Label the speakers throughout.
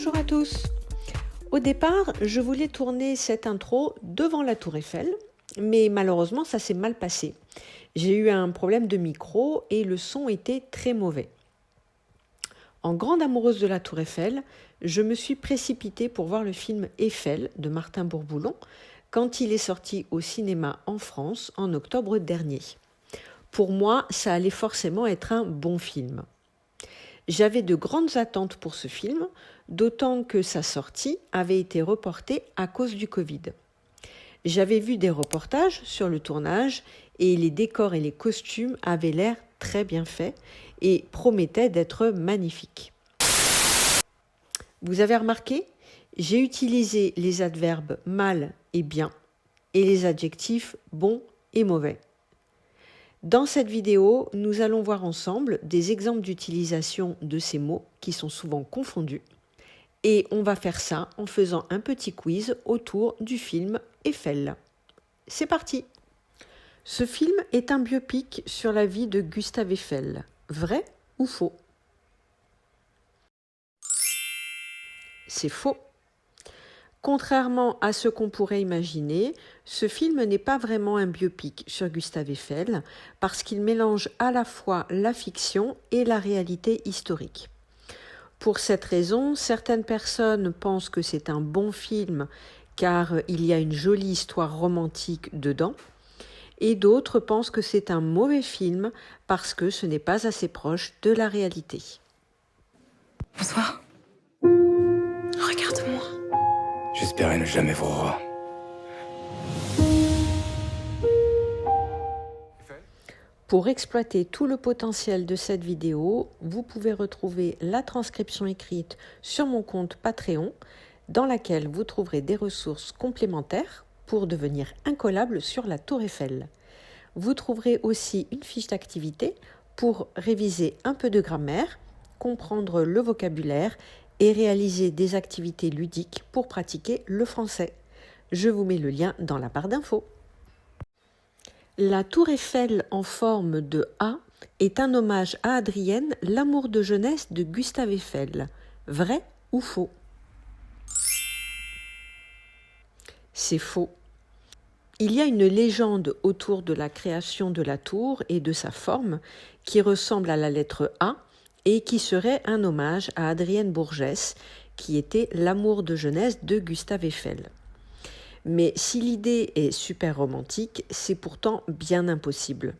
Speaker 1: Bonjour à tous. Au départ, je voulais tourner cette intro devant la Tour Eiffel, mais malheureusement, ça s'est mal passé. J'ai eu un problème de micro et le son était très mauvais. En grande amoureuse de la Tour Eiffel, je me suis précipitée pour voir le film Eiffel de Martin Bourboulon quand il est sorti au cinéma en France en octobre dernier. Pour moi, ça allait forcément être un bon film. J'avais de grandes attentes pour ce film, d'autant que sa sortie avait été reportée à cause du Covid. J'avais vu des reportages sur le tournage et les décors et les costumes avaient l'air très bien faits et promettaient d'être magnifiques. Vous avez remarqué, j'ai utilisé les adverbes mal et bien et les adjectifs bon et mauvais. Dans cette vidéo, nous allons voir ensemble des exemples d'utilisation de ces mots qui sont souvent confondus. Et on va faire ça en faisant un petit quiz autour du film Eiffel. C'est parti! Ce film est un biopic sur la vie de Gustave Eiffel. Vrai ou faux? C'est faux. Contrairement à ce qu'on pourrait imaginer, ce film n'est pas vraiment un biopic sur Gustave Eiffel parce qu'il mélange à la fois la fiction et la réalité historique. Pour cette raison, certaines personnes pensent que c'est un bon film car il y a une jolie histoire romantique dedans, et d'autres pensent que c'est un mauvais film parce que ce n'est pas assez proche de la réalité.
Speaker 2: Bonsoir. Regarde-moi.
Speaker 3: J'espérais ne jamais vous revoir.
Speaker 1: Pour exploiter tout le potentiel de cette vidéo, vous pouvez retrouver la transcription écrite sur mon compte Patreon, dans laquelle vous trouverez des ressources complémentaires pour devenir incollable sur la Tour Eiffel. Vous trouverez aussi une fiche d'activité pour réviser un peu de grammaire, comprendre le vocabulaire et réaliser des activités ludiques pour pratiquer le français. Je vous mets le lien dans la barre d'infos. La Tour Eiffel en forme de A est un hommage à Adrienne, l'amour de jeunesse de Gustave Eiffel. Vrai ou faux? C'est faux. Il y a une légende autour de la création de la tour et de sa forme qui ressemble à la lettre A et qui serait un hommage à Adrienne Bourgès, qui était l'amour de jeunesse de Gustave Eiffel. Mais si l'idée est super romantique, c'est pourtant bien impossible.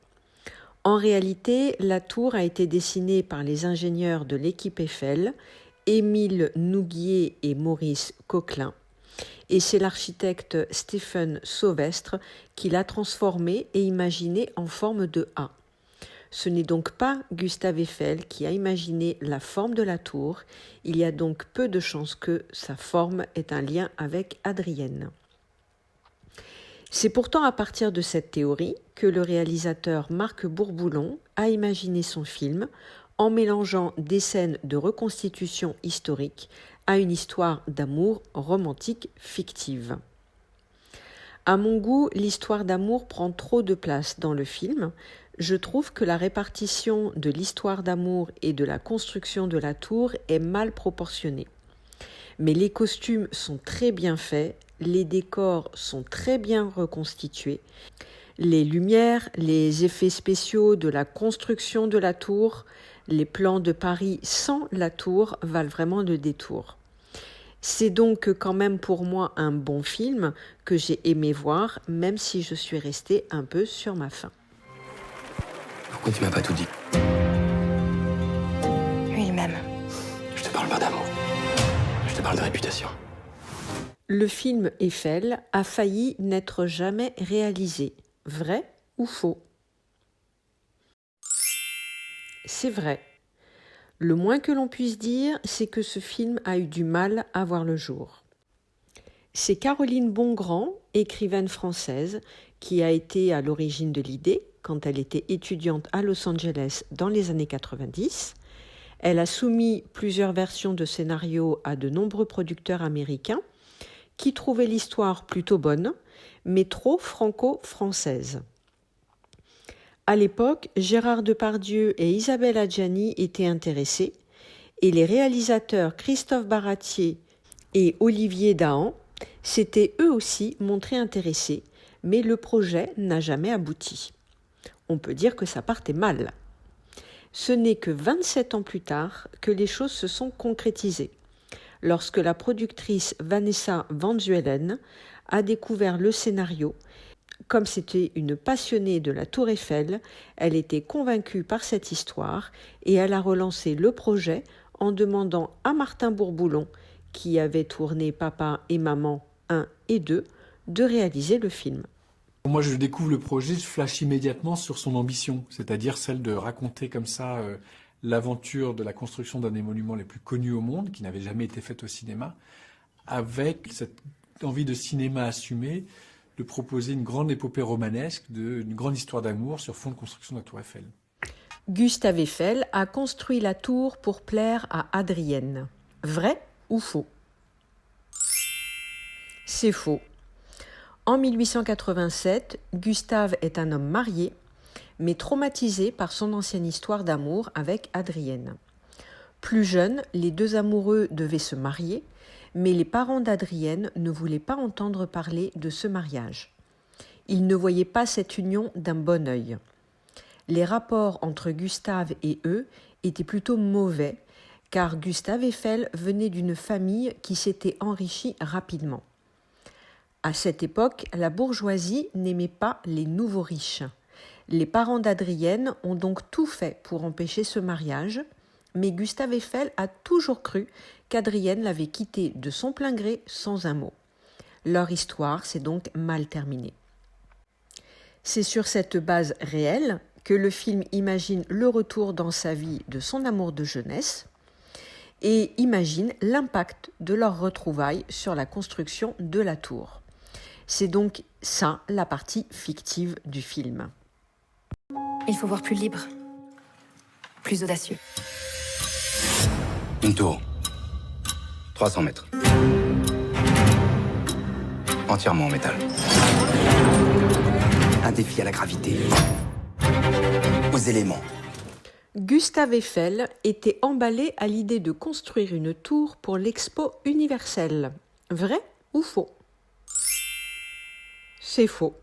Speaker 1: En réalité, la tour a été dessinée par les ingénieurs de l'équipe Eiffel, Émile Nouguier et Maurice Coquelin, et c'est l'architecte Stéphane Sauvestre qui l'a transformée et imaginée en forme de A. Ce n'est donc pas Gustave Eiffel qui a imaginé la forme de la tour, il y a donc peu de chances que sa forme ait un lien avec Adrienne. C'est pourtant à partir de cette théorie que le réalisateur Marc Bourboulon a imaginé son film en mélangeant des scènes de reconstitution historique à une histoire d'amour romantique fictive. À mon goût, l'histoire d'amour prend trop de place dans le film. Je trouve que la répartition de l'histoire d'amour et de la construction de la tour est mal proportionnée. Mais les costumes sont très bien faits, les décors sont très bien reconstitués, les lumières, les effets spéciaux de la construction de la tour, les plans de Paris sans la tour valent vraiment le détour. C'est donc quand même pour moi un bon film que j'ai aimé voir, même si je suis restée un peu sur ma faim.
Speaker 3: Pourquoi tu m'as pas tout dit?
Speaker 2: Lui, il m'aime.
Speaker 3: Je te parle pas d'amour. Je te parle de réputation.
Speaker 1: Le film Eiffel a failli n'être jamais réalisé. Vrai ou faux? C'est vrai. Le moins que l'on puisse dire, c'est que ce film a eu du mal à voir le jour. C'est Caroline Bongrand, écrivaine française, qui a été à l'origine de l'idée quand elle était étudiante à Los Angeles dans les années 90. Elle a soumis plusieurs versions de scénario à de nombreux producteurs américains qui trouvaient l'histoire plutôt bonne, mais trop franco-française. À l'époque, Gérard Depardieu et Isabelle Adjani étaient intéressés Et les réalisateurs Christophe Baratier et Olivier Dahan s'étaient eux aussi montrés intéressés, mais le projet n'a jamais abouti. On peut dire que ça partait mal. Ce n'est que 27 ans plus tard que les choses se sont concrétisées, lorsque la productrice Vanessa Van Zuelen a découvert le scénario. Comme c'était une passionnée de la Tour Eiffel, elle était convaincue par cette histoire et elle a relancé le projet en demandant à Martin Bourboulon, qui avait tourné Papa et Maman 1 et 2, de réaliser le film.
Speaker 4: Moi, je découvre le projet, je flash immédiatement sur son ambition, c'est-à-dire celle de raconter comme ça l'aventure de la construction d'un des monuments les plus connus au monde, qui n'avait jamais été faite au cinéma, avec cette envie de cinéma assumée, de proposer une grande épopée romanesque, une grande histoire d'amour sur fond de construction de la Tour Eiffel.
Speaker 1: Gustave Eiffel a construit la tour pour plaire à Adrienne. Vrai ou faux? C'est faux. En 1887, Gustave est un homme marié, mais traumatisé par son ancienne histoire d'amour avec Adrienne. Plus jeune, les deux amoureux devaient se marier, mais les parents d'Adrienne ne voulaient pas entendre parler de ce mariage. Ils ne voyaient pas cette union d'un bon œil. Les rapports entre Gustave et eux étaient plutôt mauvais, car Gustave Eiffel venait d'une famille qui s'était enrichie rapidement. À cette époque, la bourgeoisie n'aimait pas les nouveaux riches. Les parents d'Adrienne ont donc tout fait pour empêcher ce mariage, mais Gustave Eiffel a toujours cru qu'Adrienne l'avait quitté de son plein gré sans un mot. Leur histoire s'est donc mal terminée. C'est sur cette base réelle que le film imagine le retour dans sa vie de son amour de jeunesse et imagine l'impact de leur retrouvaille sur la construction de la tour. C'est donc ça la partie fictive du film.
Speaker 2: Il faut voir plus libre, plus audacieux.
Speaker 3: Une tour. 300 mètres. Entièrement en métal. Un défi à la gravité. Aux éléments.
Speaker 1: Gustave Eiffel était emballé à l'idée de construire une tour pour l'Expo universelle. Vrai ou faux? C'est faux.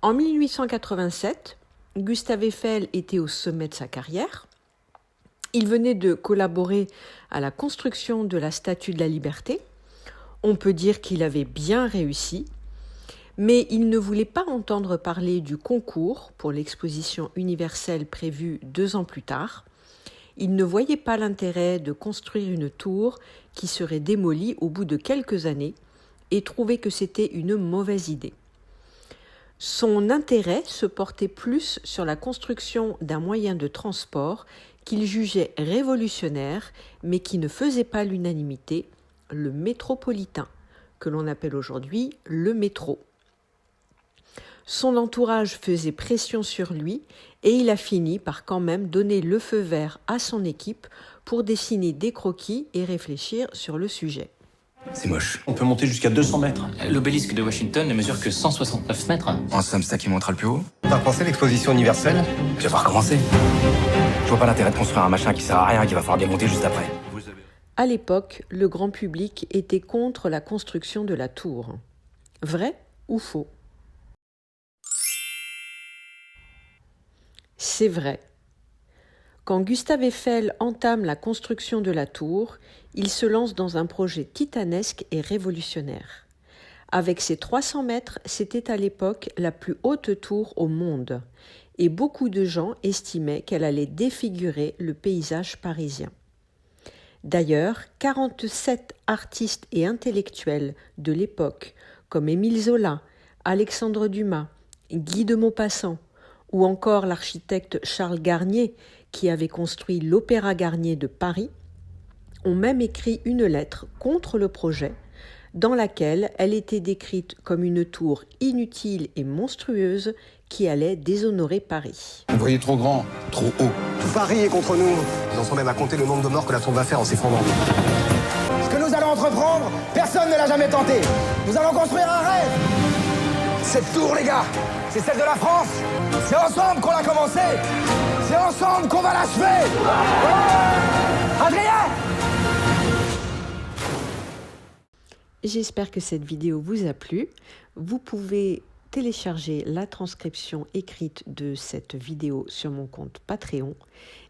Speaker 1: En 1887, Gustave Eiffel était au sommet de sa carrière. Il venait de collaborer à la construction de la Statue de la Liberté. On peut dire qu'il avait bien réussi, mais il ne voulait pas entendre parler du concours pour l'exposition universelle prévue 2 ans plus tard. Il ne voyait pas l'intérêt de construire une tour qui serait démolie au bout de quelques années et trouvait que c'était une mauvaise idée. Son intérêt se portait plus sur la construction d'un moyen de transport qu'il jugeait révolutionnaire, mais qui ne faisait pas l'unanimité, le métropolitain, que l'on appelle aujourd'hui le métro. Son entourage faisait pression sur lui et il a fini par quand même donner le feu vert à son équipe pour dessiner des croquis et réfléchir sur le sujet.
Speaker 3: C'est moche.
Speaker 5: On peut monter jusqu'à 200 mètres.
Speaker 6: L'obélisque de Washington ne mesure que 169 mètres.
Speaker 3: En somme, c'est ça qui montera le plus haut.
Speaker 5: T'as pensé l'exposition universelle?
Speaker 3: Je vais pas recommencer. Je vois pas l'intérêt de construire un machin qui sert à rien et qui va falloir démonter juste après.
Speaker 1: À l'époque, le grand public était contre la construction de la tour. Vrai ou faux? C'est vrai. Quand Gustave Eiffel entame la construction de la tour, il se lance dans un projet titanesque et révolutionnaire. Avec ses 300 mètres, c'était à l'époque la plus haute tour au monde, et beaucoup de gens estimaient qu'elle allait défigurer le paysage parisien. D'ailleurs, 47 artistes et intellectuels de l'époque, comme Émile Zola, Alexandre Dumas, Guy de Maupassant, ou encore l'architecte Charles Garnier, qui avait construit l'Opéra Garnier de Paris, ont même écrit une lettre contre le projet, dans laquelle elle était décrite comme une tour inutile et monstrueuse qui allait déshonorer Paris.
Speaker 7: Vous voyez trop grand, trop haut.
Speaker 8: Tout Paris est contre nous. Ils en sont même à compter le nombre de morts que la tour va faire en s'effondrant.
Speaker 9: Ce que nous allons entreprendre, personne ne l'a jamais tenté. Nous allons construire un rêve. Cette tour, les gars, c'est celle de la France. C'est ensemble qu'on l'a commencé. C'est ensemble qu'on va l'achever. Adrien!
Speaker 1: J'espère que cette vidéo vous a plu. Vous pouvez télécharger la transcription écrite de cette vidéo sur mon compte Patreon.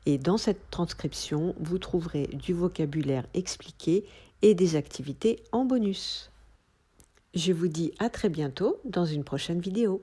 Speaker 1: Et dans cette transcription, vous trouverez du vocabulaire expliqué et des activités en bonus. Je vous dis à très bientôt dans une prochaine vidéo.